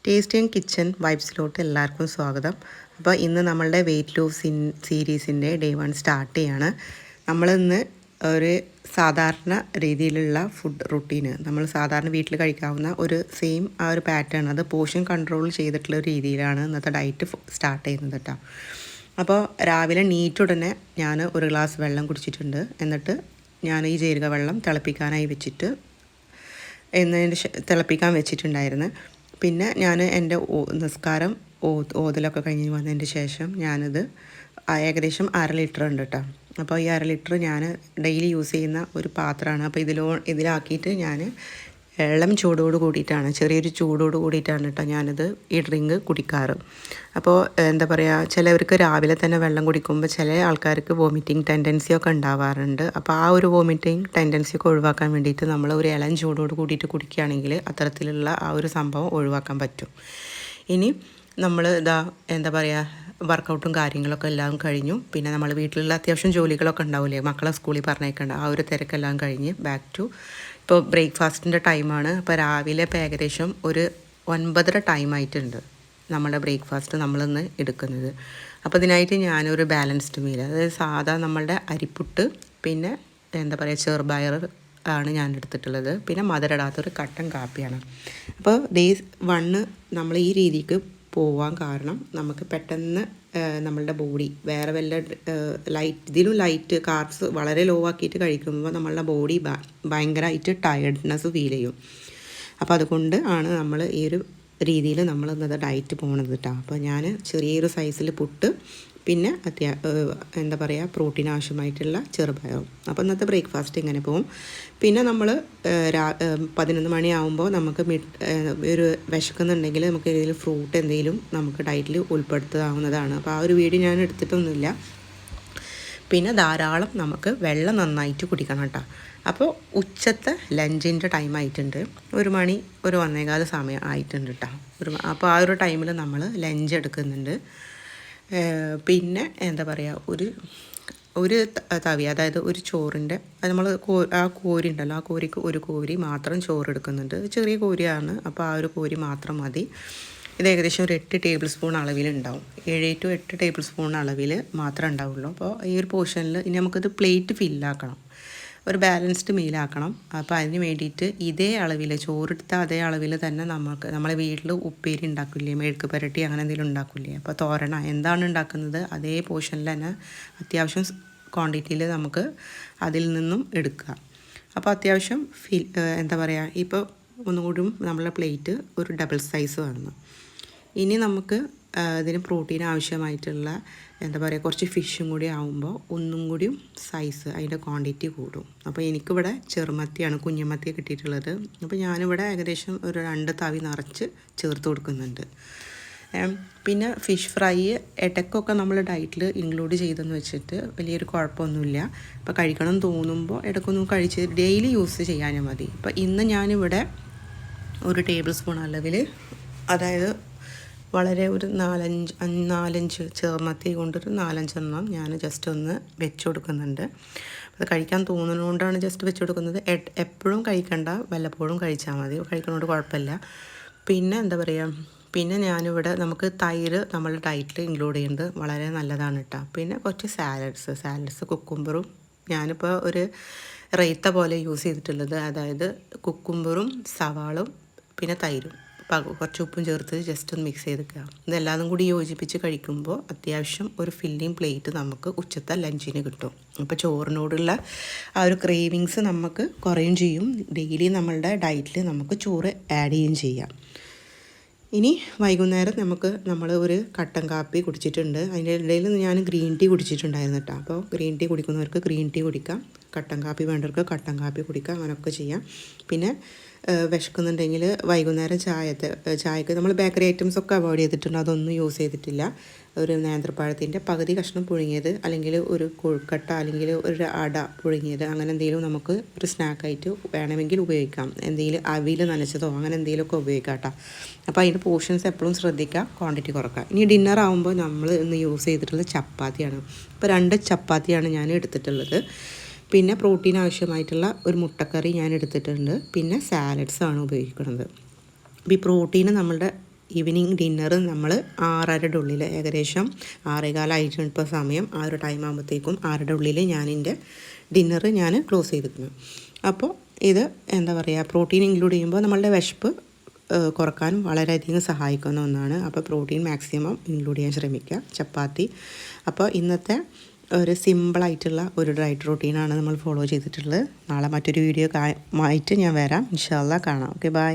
Tasty and kitchen വൈബ്സിലോട്ട് എല്ലാവർക്കും സ്വാഗതം. അപ്പോൾ ഇന്ന് നമ്മളുടെ വെയിറ്റ് ലോസ് സീരീസിൻ്റെ ഡേ 1 സ്റ്റാർട്ട് ചെയ്യാണ്. നമ്മളിന്ന് ഒരു സാധാരണ രീതിയിലുള്ള ഫുഡ് റുട്ടീന് നമ്മൾ സാധാരണ വീട്ടിൽ കഴിക്കാവുന്ന ഒരു സെയിം ആ ഒരു പാറ്റേൺ, അത് പോർഷൻ കൺട്രോൾ ചെയ്തിട്ടുള്ള രീതിയിലാണ് ഇന്നത്തെ ഡയറ്റ് സ്റ്റാർട്ട് ചെയ്യുന്നത് കേട്ടോ. അപ്പോൾ രാവിലെ ഉടനെ ഞാൻ ഒരു ഗ്ലാസ് വെള്ളം കുടിച്ചിട്ടുണ്ട്. എന്നിട്ട് ഞാൻ ഈ ജീരക വെള്ളം തിളപ്പിക്കാനായി വെച്ചിട്ട് തിളപ്പിക്കാൻ വെച്ചിട്ടുണ്ടായിരുന്നു. പിന്നെ ഞാൻ എൻ്റെ നിസ്കാരം ഓതലൊക്കെ കഴിഞ്ഞ് വന്നതിന് ശേഷം ഞാനിത് ഏകദേശം 1/2 ലിറ്റർ ഉണ്ട് കേട്ടോ. അപ്പോൾ ഈ 1/2 ലിറ്റർ ഞാൻ ഡെയിലി യൂസ് ചെയ്യുന്ന ഒരു പാത്രമാണ്. അപ്പോൾ ഇതിലാക്കിയിട്ട് ഞാൻ ഇളം ചൂടോട് കൂടിയിട്ടാണ്, ചെറിയൊരു ചൂടോട് കൂടിയിട്ടാണ് കേട്ടോ ഞാനിത് ഈ ഡ്രിങ്ക് കുടിക്കാറ്. അപ്പോൾ എന്താ പറയുക, ചിലവർക്ക് രാവിലെ തന്നെ വെള്ളം കുടിക്കുമ്പോൾ ചില ആൾക്കാർക്ക് വോമിറ്റിംഗ് ടെൻഡൻസിയൊക്കെ ഉണ്ടാവാറുണ്ട്. അപ്പോൾ ആ ഒരു വോമിറ്റിംഗ് ടെൻഡൻസിയൊക്കെ ഒഴിവാക്കാൻ വേണ്ടിയിട്ട് നമ്മൾ ഒരു ഇളം ചൂടോട് കൂടിയിട്ട് കുടിക്കുകയാണെങ്കിൽ അത്തരത്തിലുള്ള ആ ഒരു സംഭവം ഒഴിവാക്കാൻ പറ്റും. ഇനി നമ്മൾ എന്താ പറയുക, വർക്കൗട്ടും കാര്യങ്ങളൊക്കെ എല്ലാം കഴിഞ്ഞു. പിന്നെ നമ്മൾ വീട്ടിലുള്ള അത്യാവശ്യം ജോലികളൊക്കെ ഉണ്ടാവില്ലേ, മക്കളെ സ്കൂളിൽ പറഞ്ഞേക്കേണ്ട ആ ഒരു തിരക്കെല്ലാം കഴിഞ്ഞ് ബാക്ക് ടു ഇപ്പോൾ ബ്രേക്ക്ഫാസ്റ്റിൻ്റെ ടൈമാണ്. അപ്പോൾ രാവിലെ ഇപ്പോൾ ഏകദേശം ഒരു 9:30 ടൈമായിട്ടുണ്ട് നമ്മുടെ ബ്രേക്ക്ഫാസ്റ്റ് നമ്മളിന്ന് എടുക്കുന്നത്. അപ്പോൾ ഇതിനായിട്ട് ഞാനൊരു ബാലൻസ്ഡ് മീൽ, അതായത് സാധാ നമ്മളുടെ അരിപ്പുട്ട്, പിന്നെ എന്താ പറയുക ചെറുപയർ ആണ് ഞാൻ എടുത്തിട്ടുള്ളത്, പിന്നെ മധുരമിടാത്തൊരു കട്ടൻ കാപ്പിയാണ്. അപ്പോൾ ഡേ 1 നമ്മൾ ഈ രീതിക്ക് പോവാൻ കാരണം നമുക്ക് പെട്ടെന്ന് നമ്മളുടെ ബോഡി വേറെ വല്ല ലൈറ്റ് കാർബ്സ് വളരെ ലോ ആക്കിയിട്ട് കഴിക്കുമ്പോൾ നമ്മളുടെ ബോഡി ഭയങ്കരമായിട്ട് ടയർഡ്നെസ് ഫീൽ ചെയ്യും. അപ്പോൾ അതുകൊണ്ട് ആണ് നമ്മൾ ഈ ഒരു രീതിയിൽ നമ്മൾ ഇന്നത്തെ ഡയറ്റ് പോകണത് കേട്ടോ. അപ്പോൾ ഞാൻ ചെറിയൊരു സൈസിൽ പുട്ട്, പിന്നെ എന്താ പറയുക പ്രോട്ടീൻ ആവശ്യമായിട്ടുള്ള ചെറുപയറും. അപ്പോൾ ഇന്നത്തെ ബ്രേക്ക്ഫാസ്റ്റ് ഇങ്ങനെ പോകും. പിന്നെ നമ്മൾ 11 മണിയാകുമ്പോൾ നമുക്ക് ഒരു വിശക്കുന്നുണ്ടെങ്കിൽ നമുക്ക് ഏതെങ്കിലും ഫ്രൂട്ട് എന്തെങ്കിലും നമുക്ക് ഡയറ്റിൽ ഉൾപ്പെടുത്താവുന്നതാണ്. അപ്പോൾ ആ ഒരു വീഡിയോ ഞാൻ എടുത്തിട്ടൊന്നുമില്ല. പിന്നെ ധാരാളം നമുക്ക് വെള്ളം നന്നായിട്ട് കുടിക്കണം കേട്ടോ. അപ്പോൾ ഉച്ചത്തെ ലഞ്ചിൻ്റെ ടൈം ആയിട്ടുണ്ട്, 1 മണി 1:15 സമയം ആയിട്ടുണ്ട് കേട്ടോ. അപ്പോൾ ആ ഒരു ടൈമിൽ നമ്മൾ ലഞ്ച് എടുക്കുന്നുണ്ട്. പിന്നെ എന്താ പറയുക, ഒരു തവി, അതായത് ഒരു ചോറിൻ്റെ നമ്മൾ ആ കോരി ഉണ്ടല്ലോ, ആ കോരിക്ക് ഒരു കോരി മാത്രം ചോറ് എടുക്കുന്നുണ്ട്. ചെറിയ കോരിയാണ്, അപ്പോൾ ആ ഒരു കോരി മാത്രം മതി. ഇത് ഏകദേശം ഒരു 8 ടേബിൾ സ്പൂൺ അളവിലുണ്ടാവും. 7 to 8 ടേബിൾ സ്പൂൺ അളവിൽ മാത്രമേ ഉണ്ടാവുള്ളൂ. അപ്പോൾ ഈ ഒരു പോർഷനിൽ ഇനി നമുക്കിത് പ്ലേറ്റ് ഫില്ലാക്കണം, ഒരു ബാലൻസ്ഡ് മീലാക്കണം. അപ്പോൾ അതിന് വേണ്ടിയിട്ട് ഇതേ അളവിൽ ചോറെടുത്ത അതേ അളവിൽ തന്നെ നമ്മളെ വീട്ടിൽ ഉപ്പേരി ഉണ്ടാക്കില്ലേ, മെഴുക്ക് പുരട്ടി അങ്ങനെ എന്തെങ്കിലും ഉണ്ടാക്കില്ലേ, അപ്പോൾ തോരന എന്താണ് ഉണ്ടാക്കുന്നത് അതേ പോർഷനിൽ തന്നെ അത്യാവശ്യം ക്വാണ്ടിറ്റിയിൽ നമുക്ക് അതിൽ നിന്നും എടുക്കുക. അപ്പോൾ അത്യാവശ്യം എന്താ പറയുക, ഇപ്പോൾ ഒന്നുകൂടി നമ്മളെ പ്ലേറ്റ് ഒരു ഡബിൾ സൈസ് വേണം. ഇനി നമുക്ക് ഇതിന് പ്രോട്ടീൻ ആവശ്യമായിട്ടുള്ള എന്താ പറയുക കുറച്ച് ഫിഷും കൂടി ആകുമ്പോൾ ഒന്നും കൂടിയും സൈസ് അതിൻ്റെ ക്വാണ്ടിറ്റി കൂടും. അപ്പോൾ എനിക്കിവിടെ ചെറുമത്തിയാണ്, കുഞ്ഞുമത്തി കിട്ടിയിട്ടുള്ളത്. അപ്പോൾ ഞാനിവിടെ ഏകദേശം ഒരു 2 തവി നിറച്ച് ചേർത്ത് കൊടുക്കുന്നുണ്ട്. പിന്നെ ഫിഷ് ഫ്രൈ ഇടയ്ക്കൊക്കെ നമ്മൾ ഡയറ്റിൽ ഇൻക്ലൂഡ് ചെയ്തെന്ന് വെച്ചിട്ട് വലിയൊരു കുഴപ്പമൊന്നുമില്ല. അപ്പോൾ കഴിക്കണം തോന്നുമ്പോൾ ഇടയ്ക്കൊന്നും കഴിച്ച് ഡെയിലി യൂസ് ചെയ്യാനും മതി. അപ്പോൾ ഇന്ന് ഞാനിവിടെ ഒരു ടേബിൾ സ്പൂൺ അളവിൽ, അതായത് വളരെ ഒരു 4-5 ചെറുമത്തി കൊണ്ടൊരു 4-5 എണ്ണം ഞാൻ ജസ്റ്റ് ഒന്ന് വെച്ച് കൊടുക്കുന്നുണ്ട്. അത് കഴിക്കാൻ തോന്നുന്നതുകൊണ്ടാണ് ജസ്റ്റ് വെച്ച് കൊടുക്കുന്നത്. എപ്പോഴും കഴിക്കണ്ട, വല്ലപ്പോഴും കഴിച്ചാൽ മതി, കഴിക്കുന്നതുകൊണ്ട് കുഴപ്പമില്ല. പിന്നെ എന്താ പറയുക, പിന്നെ ഞാനിവിടെ നമുക്ക് തൈര് നമ്മളുടെ ഡയറ്റിൽ ഇൻക്ലൂഡ് ചെയ്യുന്നത് വളരെ നല്ലതാണ് കേട്ടോ. പിന്നെ കുറച്ച് സാലഡ്സ് കുക്കുംബറും ഞാനിപ്പോൾ ഒരു റൈത്ത പോലെ യൂസ് ചെയ്തിട്ടുള്ളത്, അതായത് കുക്കുംബറും സവാളും പിന്നെ തൈരും കുറച്ച് ഉപ്പും ചേർത്ത് ജസ്റ്റ് ഒന്ന് മിക്സ് ചെയ്തെടുക്കുക. ഇതെല്ലാം കൂടി യോജിപ്പിച്ച് കഴിക്കുമ്പോൾ അത്യാവശ്യം ഒരു ഫില്ലിങ് പ്ലേറ്റ് നമുക്ക് ഉച്ചത്തെ ലഞ്ചിന് കിട്ടും. അപ്പോൾ ചോറിനോടുള്ള ആ ഒരു ക്രേവിങ്സ് നമുക്ക് കുറയും ചെയ്യും. ഡെയിലി നമ്മളുടെ ഡയറ്റിൽ നമുക്ക് ചോറ് ആഡ് ചെയ്യുകയും ചെയ്യാം. ഇനി വൈകുന്നേരം നമ്മൾ ഒരു കട്ടൻ കാപ്പി കുടിച്ചിട്ടുണ്ട്. അതിൻ്റെ ഇടയിൽ ഞാൻ ഗ്രീൻ ടീ കുടിച്ചിട്ടുണ്ടായിരുന്നു കേട്ടോ. അപ്പോൾ ഗ്രീൻ ടീ കുടിക്കുന്നവർക്ക് ഗ്രീൻ ടീ കുടിക്കാം, കട്ടൻ കാപ്പി വേണ്ടവർക്ക് കട്ടൻ കാപ്പി കുടിക്കാം, അങ്ങനെയൊക്കെ ചെയ്യാം. പിന്നെ വിശക്കുന്നുണ്ടെങ്കിൽ വൈകുന്നേരം ചായക്ക് നമ്മൾ ബേക്കറി ഐറ്റംസ് ഒക്കെ അവോയ്ഡ് ചെയ്തിട്ടുണ്ട്, അതൊന്നും യൂസ് ചെയ്തിട്ടില്ല. ഒരു നേന്ത്രപ്പഴത്തിൻ്റെ പകുതി കഷ്ണം പുഴുങ്ങിയത്, അല്ലെങ്കിൽ ഒരു കൊഴുക്കട്ട, അല്ലെങ്കിൽ ഒരു അട പുഴുങ്ങിയത്, അങ്ങനെ എന്തെങ്കിലും നമുക്ക് ഒരു സ്നാക്കായിട്ട് വേണമെങ്കിൽ ഉപയോഗിക്കാം. എന്തെങ്കിലും അവിൽ നനച്ചതോ അങ്ങനെ എന്തെങ്കിലുമൊക്കെ ഉപയോഗിക്കാം കേട്ടോ. അപ്പോൾ അതിൻ്റെ പോർഷൻസ് എപ്പോഴും ശ്രദ്ധിക്കുക, ക്വാണ്ടിറ്റി കുറക്കുക. ഇനി ഡിന്നർ ആകുമ്പോൾ നമ്മൾ ഇന്ന് യൂസ് ചെയ്തിട്ടുള്ളത് ചപ്പാത്തിയാണ്. ഇപ്പോൾ 2 ചപ്പാത്തിയാണ് ഞാൻ എടുത്തിട്ടുള്ളത്. പിന്നെ പ്രോട്ടീൻ ആവശ്യമായിട്ടുള്ള ഒരു മുട്ടക്കറി ഞാൻ എടുത്തിട്ടുണ്ട്. പിന്നെ സാലഡ്സാണ് ഉപയോഗിക്കുന്നത്. അപ്പോൾ ഈ പ്രോട്ടീന് നമ്മളുടെ ഈവനിങ് ഡിന്നർ നമ്മൾ 6:30യുടെ ഉള്ളിൽ, ഏകദേശം 6:15 ഇപ്പോൾ സമയം, ആ ഒരു ടൈം ആകുമ്പോഴത്തേക്കും 6:30 ഉള്ളിൽ ഞാൻ എൻ്റെ ഡിന്നർ ഞാൻ ക്ലോസ് ചെയ്തിരിക്കുന്നു. അപ്പോൾ ഇത് എന്താ പറയുക, പ്രോട്ടീൻ ഇൻക്ലൂഡ് ചെയ്യുമ്പോൾ നമ്മളുടെ വിശപ്പ് കുറക്കാനും വളരെയധികം സഹായിക്കുന്ന ഒന്നാണ്. അപ്പോൾ പ്രോട്ടീൻ മാക്സിമം ഇൻക്ലൂഡ് ചെയ്യാൻ ശ്രമിക്കുക. ചപ്പാത്തി. അപ്പോൾ ഇന്നത്തെ ഒരു സിമ്പിളായിട്ടുള്ള ഒരു ഡയറ്റ് റൂട്ടീനാണ് നമ്മൾ ഫോളോ ചെയ്തിട്ടുള്ളത്. നാളെ മറ്റൊരു വീഡിയോ ആയിട്ട് ഞാൻ വരാം. ഇൻഷാ അല്ലാഹ് കാണാം. Okay, by.